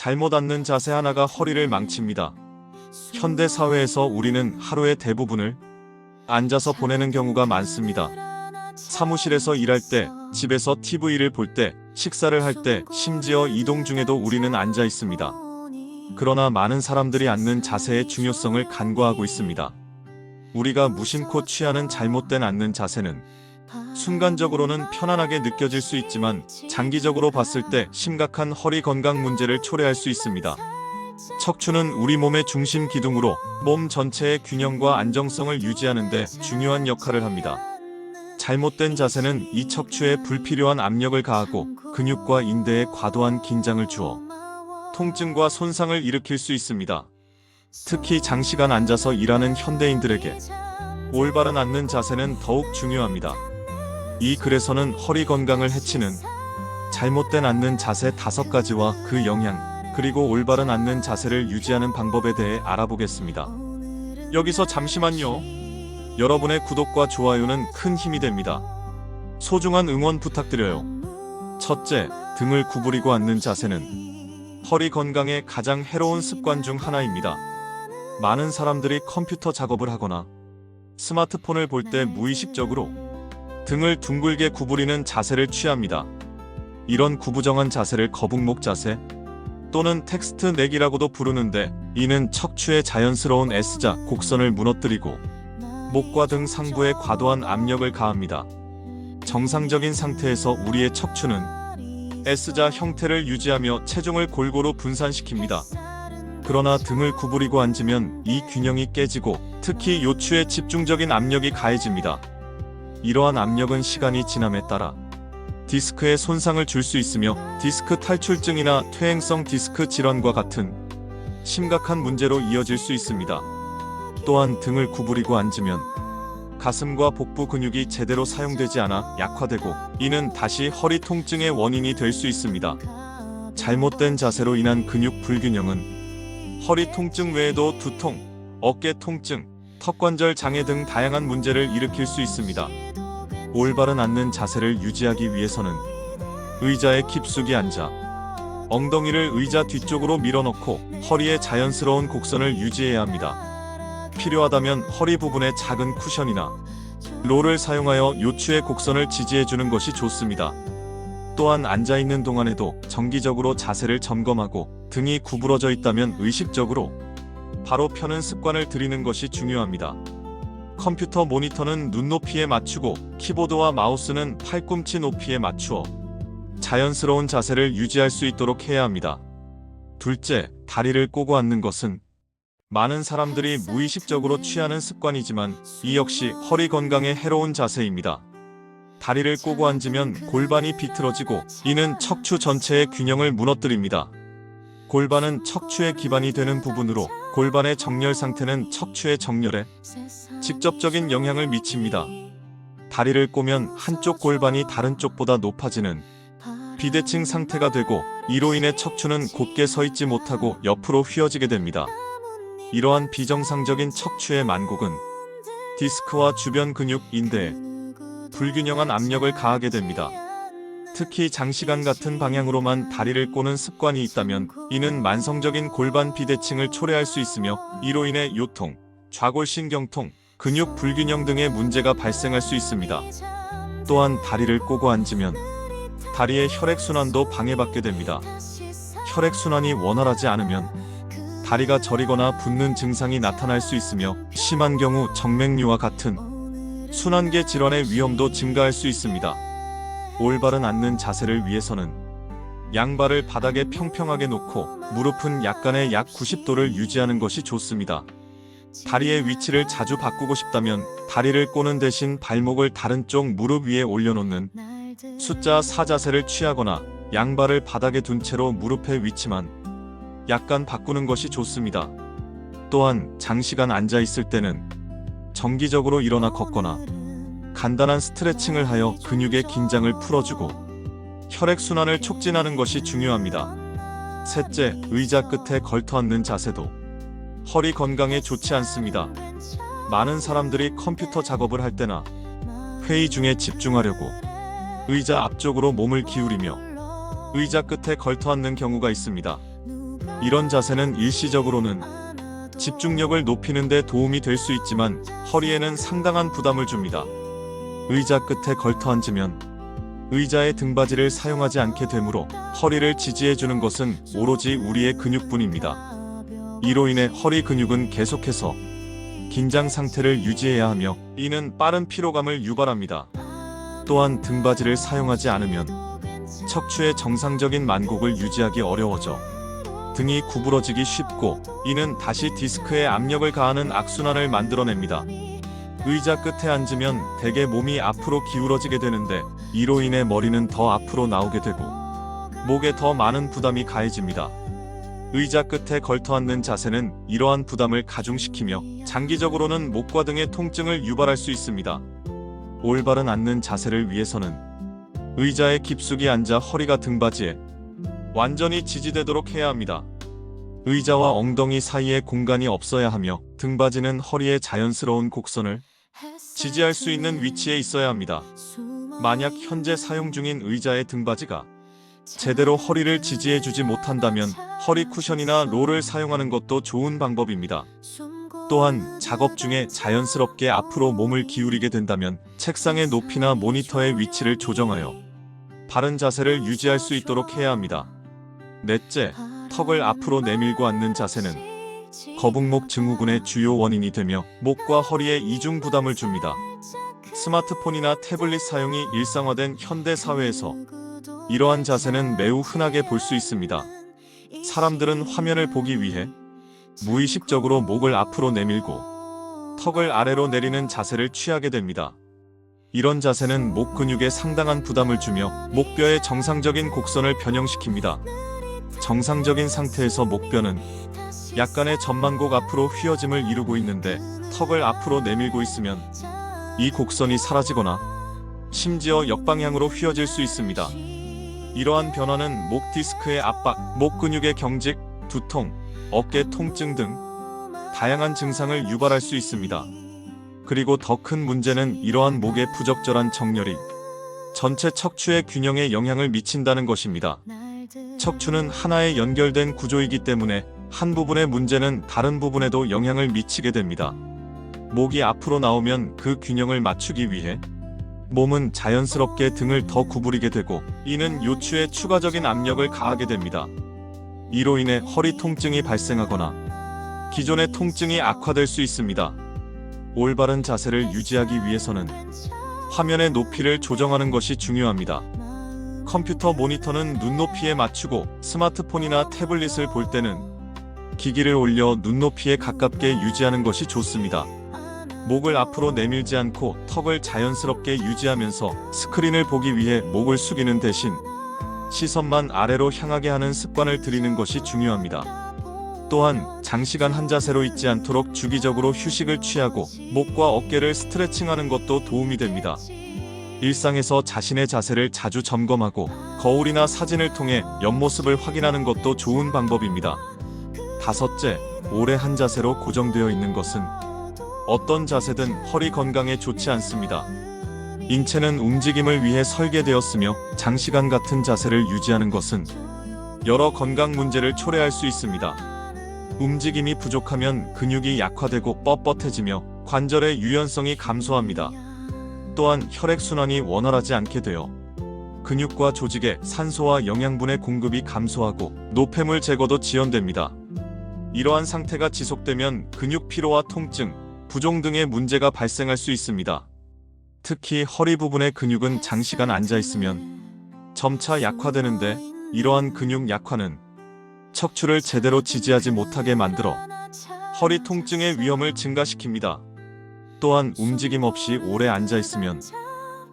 잘못 앉는 자세 하나가 허리를 망칩니다. 현대 사회에서 우리는 하루의 대부분을 앉아서 보내는 경우가 많습니다. 사무실에서 일할 때, 집에서 TV를 볼 때, 식사를 할 때, 심지어 이동 중에도 우리는 앉아 있습니다. 그러나 많은 사람들이 앉는 자세의 중요성을 간과하고 있습니다. 우리가 무심코 취하는 잘못된 앉는 자세는 순간적으로는 편안하게 느껴질 수 있지만 장기적으로 봤을 때 심각한 허리 건강 문제를 초래할 수 있습니다. 척추는 우리 몸의 중심 기둥으로 몸 전체의 균형과 안정성을 유지하는 데 중요한 역할을 합니다. 잘못된 자세는 이 척추에 불필요한 압력을 가하고 근육과 인대에 과도한 긴장을 주어 통증과 손상을 일으킬 수 있습니다. 특히 장시간 앉아서 일하는 현대인들에게 올바른 앉는 자세는 더욱 중요합니다. 이 글에서는 허리 건강을 해치는 잘못된 앉는 자세 5가지와 그 영향, 그리고 올바른 앉는 자세를 유지하는 방법에 대해 알아보겠습니다. 여기서 잠시만요. 여러분의 구독과 좋아요는 큰 힘이 됩니다. 소중한 응원 부탁드려요. 첫째, 등을 구부리고 앉는 자세는 허리 건강에 가장 해로운 습관 중 하나입니다. 많은 사람들이 컴퓨터 작업을 하거나 스마트폰을 볼 때 무의식적으로 등을 둥글게 구부리는 자세를 취합니다. 이런 구부정한 자세를 거북목 자세 또는 텍스트 내기라고도 부르는데, 이는 척추의 자연스러운 S자 곡선을 무너뜨리고 목과 등 상부에 과도한 압력을 가합니다. 정상적인 상태에서 우리의 척추는 S자 형태를 유지하며 체중을 골고루 분산시킵니다. 그러나 등을 구부리고 앉으면 이 균형이 깨지고 특히 요추에 집중적인 압력이 가해집니다. 이러한 압력은 시간이 지남에 따라 디스크에 손상을 줄 수 있으며 디스크 탈출증이나 퇴행성 디스크 질환과 같은 심각한 문제로 이어질 수 있습니다. 또한 등을 구부리고 앉으면 가슴과 복부 근육이 제대로 사용되지 않아 약화되고, 이는 다시 허리 통증의 원인이 될 수 있습니다. 잘못된 자세로 인한 근육 불균형은 허리 통증 외에도 두통, 어깨 통증, 턱관절 장애 등 다양한 문제를 일으킬 수 있습니다. 올바른 앉는 자세를 유지하기 위해서는 의자에 깊숙이 앉아 엉덩이를 의자 뒤쪽으로 밀어넣고 허리의 자연스러운 곡선을 유지해야 합니다. 필요하다면 허리 부분에 작은 쿠션이나 롤을 사용하여 요추의 곡선을 지지해주는 것이 좋습니다. 또한 앉아있는 동안에도 정기적으로 자세를 점검하고 등이 구부러져 있다면 의식적으로 바로 펴는 습관을 들이는 것이 중요합니다. 컴퓨터 모니터는 눈높이에 맞추고 키보드와 마우스는 팔꿈치 높이에 맞추어 자연스러운 자세를 유지할 수 있도록 해야 합니다. 둘째, 다리를 꼬고 앉는 것은 많은 사람들이 무의식적으로 취하는 습관이지만 이 역시 허리 건강에 해로운 자세입니다. 다리를 꼬고 앉으면 골반이 비틀어지고 이는 척추 전체의 균형을 무너뜨립니다. 골반은 척추의 기반이 되는 부분으로 골반의 정렬 상태는 척추의 정렬에 직접적인 영향을 미칩니다. 다리를 꼬면 한쪽 골반이 다른 쪽보다 높아지는 비대칭 상태가 되고, 이로 인해 척추는 곧게 서 있지 못하고 옆으로 휘어지게 됩니다. 이러한 비정상적인 척추의 만곡은 디스크와 주변 근육, 인대에 불균형한 압력을 가하게 됩니다. 특히 장시간 같은 방향으로만 다리를 꼬는 습관이 있다면 이는 만성적인 골반 비대칭을 초래할 수 있으며, 이로 인해 요통, 좌골신경통, 근육 불균형 등의 문제가 발생할 수 있습니다. 또한 다리를 꼬고 앉으면 다리의 혈액순환도 방해받게 됩니다. 혈액순환이 원활하지 않으면 다리가 저리거나 붓는 증상이 나타날 수 있으며, 심한 경우 정맥류와 같은 순환계 질환의 위험도 증가할 수 있습니다. 올바른 앉는 자세를 위해서는 양발을 바닥에 평평하게 놓고 무릎은 약간의 약 90도를 유지하는 것이 좋습니다. 다리의 위치를 자주 바꾸고 싶다면 다리를 꼬는 대신 발목을 다른 쪽 무릎 위에 올려놓는 숫자 4 자세를 취하거나 양발을 바닥에 둔 채로 무릎의 위치만 약간 바꾸는 것이 좋습니다. 또한 장시간 앉아 있을 때는 정기적으로 일어나 걷거나 간단한 스트레칭을 하여 근육의 긴장을 풀어주고 혈액순환을 촉진하는 것이 중요합니다. 셋째, 의자 끝에 걸터 앉는 자세도 허리 건강에 좋지 않습니다. 많은 사람들이 컴퓨터 작업을 할 때나 회의 중에 집중하려고 의자 앞쪽으로 몸을 기울이며 의자 끝에 걸터 앉는 경우가 있습니다. 이런 자세는 일시적으로는 집중력을 높이는 데 도움이 될 수 있지만 허리에는 상당한 부담을 줍니다. 의자 끝에 걸터 앉으면 의자의 등받이를 사용하지 않게 되므로 허리를 지지해주는 것은 오로지 우리의 근육뿐입니다. 이로 인해 허리 근육은 계속해서 긴장 상태를 유지해야 하며 이는 빠른 피로감을 유발합니다. 또한 등받이를 사용하지 않으면 척추의 정상적인 만곡을 유지하기 어려워져 등이 구부러지기 쉽고 이는 다시 디스크에 압력을 가하는 악순환을 만들어냅니다. 의자 끝에 앉으면 대개 몸이 앞으로 기울어지게 되는데 이로 인해 머리는 더 앞으로 나오게 되고 목에 더 많은 부담이 가해집니다. 의자 끝에 걸터 앉는 자세는 이러한 부담을 가중시키며 장기적으로는 목과 등의 통증을 유발할 수 있습니다. 올바른 앉는 자세를 위해서는 의자에 깊숙이 앉아 허리가 등받이에 완전히 지지되도록 해야 합니다. 의자와 엉덩이 사이에 공간이 없어야 하며 등받이는 허리의 자연스러운 곡선을 지지할 수 있는 위치에 있어야 합니다. 만약 현재 사용 중인 의자의 등받이가 제대로 허리를 지지해주지 못한다면 허리 쿠션이나 롤을 사용하는 것도 좋은 방법입니다. 또한 작업 중에 자연스럽게 앞으로 몸을 기울이게 된다면 책상의 높이나 모니터의 위치를 조정하여 바른 자세를 유지할 수 있도록 해야 합니다. 넷째, 턱을 앞으로 내밀고 앉는 자세는 거북목 증후군의 주요 원인이 되며 목과 허리에 이중 부담을 줍니다. 스마트폰이나 태블릿 사용이 일상화된 현대 사회에서 이러한 자세는 매우 흔하게 볼 수 있습니다. 사람들은 화면을 보기 위해 무의식적으로 목을 앞으로 내밀고 턱을 아래로 내리는 자세를 취하게 됩니다. 이런 자세는 목 근육에 상당한 부담을 주며 목뼈의 정상적인 곡선을 변형시킵니다. 정상적인 상태에서 목뼈는 약간의 전만곡 앞으로 휘어짐을 이루고 있는데 턱을 앞으로 내밀고 있으면 이 곡선이 사라지거나 심지어 역방향으로 휘어질 수 있습니다. 이러한 변화는 목 디스크의 압박, 목 근육의 경직, 두통, 어깨 통증 등 다양한 증상을 유발할 수 있습니다. 그리고 더 큰 문제는 이러한 목의 부적절한 정렬이 전체 척추의 균형에 영향을 미친다는 것입니다. 척추는 하나의 연결된 구조이기 때문에 한 부분의 문제는 다른 부분에도 영향을 미치게 됩니다. 목이 앞으로 나오면 그 균형을 맞추기 위해 몸은 자연스럽게 등을 더 구부리게 되고 이는 요추에 추가적인 압력을 가하게 됩니다. 이로 인해 허리 통증이 발생하거나 기존의 통증이 악화될 수 있습니다. 올바른 자세를 유지하기 위해서는 화면의 높이를 조정하는 것이 중요합니다. 컴퓨터 모니터는 눈높이에 맞추고 스마트폰이나 태블릿을 볼 때는 기기를 올려 눈높이에 가깝게 유지하는 것이 좋습니다. 목을 앞으로 내밀지 않고 턱을 자연스럽게 유지하면서 스크린을 보기 위해 목을 숙이는 대신 시선만 아래로 향하게 하는 습관을 들이는 것이 중요합니다. 또한 장시간 한 자세로 있지 않도록 주기적으로 휴식을 취하고 목과 어깨를 스트레칭하는 것도 도움이 됩니다. 일상에서 자신의 자세를 자주 점검하고 거울이나 사진을 통해 옆모습을 확인하는 것도 좋은 방법입니다. 다섯째, 오래 한 자세로 고정되어 있는 것은 어떤 자세든 허리 건강에 좋지 않습니다. 인체는 움직임을 위해 설계되었으며 장시간 같은 자세를 유지하는 것은 여러 건강 문제를 초래할 수 있습니다. 움직임이 부족하면 근육이 약화되고 뻣뻣해지며 관절의 유연성이 감소합니다. 또한 혈액순환이 원활하지 않게 되어 근육과 조직에 산소와 영양분의 공급이 감소하고 노폐물 제거도 지연됩니다. 이러한 상태가 지속되면 근육 피로와 통증, 부종 등의 문제가 발생할 수 있습니다. 특히 허리 부분의 근육은 장시간 앉아 있으면 점차 약화되는데 이러한 근육 약화는 척추를 제대로 지지하지 못하게 만들어 허리 통증의 위험을 증가시킵니다. 또한 움직임 없이 오래 앉아 있으면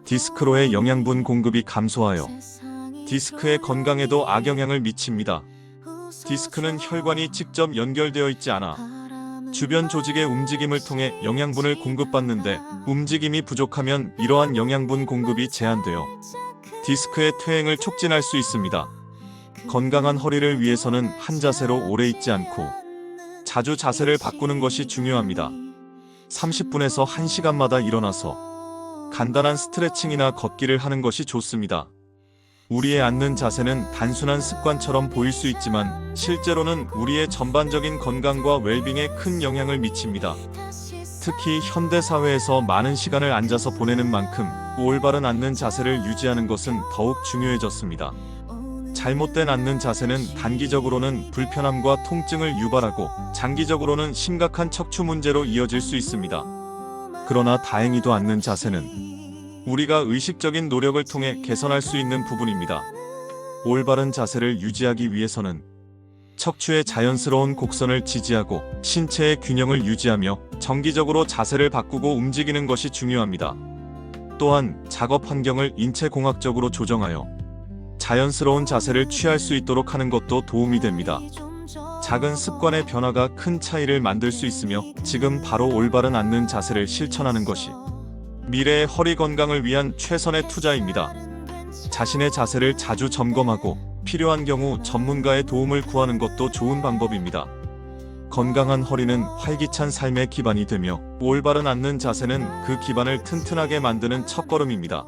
디스크로의 영양분 공급이 감소하여 디스크의 건강에도 악영향을 미칩니다. 디스크는 혈관이 직접 연결되어 있지 않아 주변 조직의 움직임을 통해 영양분을 공급받는데 움직임이 부족하면 이러한 영양분 공급이 제한되어 디스크의 퇴행을 촉진할 수 있습니다. 건강한 허리를 위해서는 한 자세로 오래 있지 않고 자주 자세를 바꾸는 것이 중요합니다. 30분에서 1시간마다 일어나서 간단한 스트레칭이나 걷기를 하는 것이 좋습니다. 우리의 앉는 자세는 단순한 습관처럼 보일 수 있지만 실제로는 우리의 전반적인 건강과 웰빙에 큰 영향을 미칩니다. 특히 현대 사회에서 많은 시간을 앉아서 보내는 만큼 올바른 앉는 자세를 유지하는 것은 더욱 중요해졌습니다. 잘못된 앉는 자세는 단기적으로는 불편함과 통증을 유발하고 장기적으로는 심각한 척추 문제로 이어질 수 있습니다. 그러나 다행히도 앉는 자세는 우리가 의식적인 노력을 통해 개선할 수 있는 부분입니다. 올바른 자세를 유지하기 위해서는 척추의 자연스러운 곡선을 지지하고 신체의 균형을 유지하며 정기적으로 자세를 바꾸고 움직이는 것이 중요합니다. 또한 작업 환경을 인체공학적으로 조정하여 자연스러운 자세를 취할 수 있도록 하는 것도 도움이 됩니다. 작은 습관의 변화가 큰 차이를 만들 수 있으며 지금 바로 올바른 앉는 자세를 실천하는 것이 미래의 허리 건강을 위한 최선의 투자입니다. 자신의 자세를 자주 점검하고 필요한 경우 전문가의 도움을 구하는 것도 좋은 방법입니다. 건강한 허리는 활기찬 삶의 기반이 되며 올바른 앉는 자세는 그 기반을 튼튼하게 만드는 첫걸음입니다.